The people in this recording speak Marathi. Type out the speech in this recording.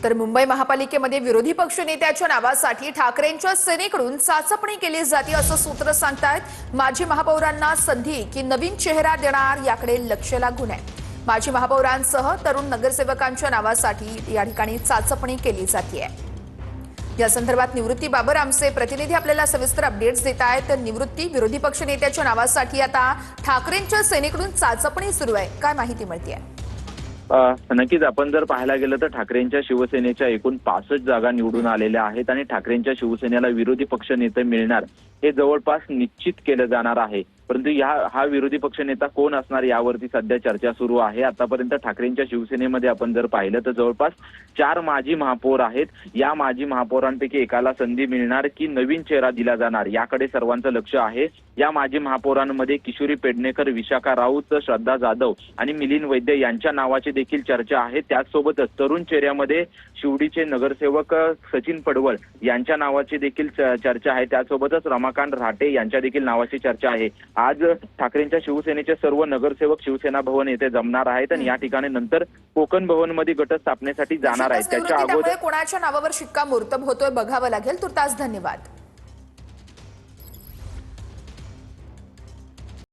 तर मुंबई महापालिकेमध्ये विरोधी पक्षनेत्याच्या नावासाठी ठाकरेंच्या सेनेकडून चाचपणी केली जाते असं सूत्र सांगतायत। माजी महापौरांना संधी की नवीन चेहरा देणार याकडे लक्ष लागून आहे। माजी महापौरांसह तरुण नगरसेवकांच्या नावासाठी या ठिकाणी चाचपणी केली जाते। या संदर्भात निवृत्ती बाबर आमचे प्रतिनिधी आपल्याला सविस्तर अपडेट्स देत आहेत। तर निवृत्ती, विरोधी पक्षनेत्याच्या नावासाठी आता ठाकरेंच्या सेनेकडून चाचपणी सुरू आहे, काय माहिती मिळते? नक्कीच आपण जर पाहायला गेलं तर ठाकरेंच्या शिवसेनेच्या एकूण 65 जागा निवडून आलेल्या आहेत आणि ठाकरेंच्या शिवसेनेला विरोधी पक्ष नेते मिळणार हे जवळपास निश्चित केलं जाणार आहे। परंतु हा विरोधी पक्षनेता कोण असणार यावरती सध्या चर्चा सुरू आहे। आतापर्यंत ठाकरेंच्या शिवसेनेमध्ये आपण जर पाहिलं तर जवळपास 4 माजी महापौर आहेत। या माजी महापौरांपैकी एकाला संधी मिळणार की नवीन चेहरा दिला जाणार याकडे सर्वांचं लक्ष आहे। या माजी महापौरांमध्ये किशोरी पेडणेकर, विशाखा राऊत, श्रद्धा जाधव आणि मिलिंद वैद्य यांच्या नावाची देखील चर्चा आहे। त्याचसोबतच तरुण चेहऱ्यामध्ये शिवडीचे नगरसेवक सचिन पडवळ यांच्या नावाची देखील चर्चा आहे। त्यासोबतच रमाकांत राठे यांच्या देखील नावाची चर्चा आहे। आज ठाकरेंच्या शिवसेनेचे सर्व नगरसेवक शिवसेना भवन येथे जमणार आहेत आणि या ठिकाणी नंतर कोकण भवन मध्ये गट स्थापनेसाठी जाणार आहेत। त्याच्या अगोदर कोणाच्या नावावर शिक्कामोर्तब होतोय बघावं लागेल। तुर्तास धन्यवाद।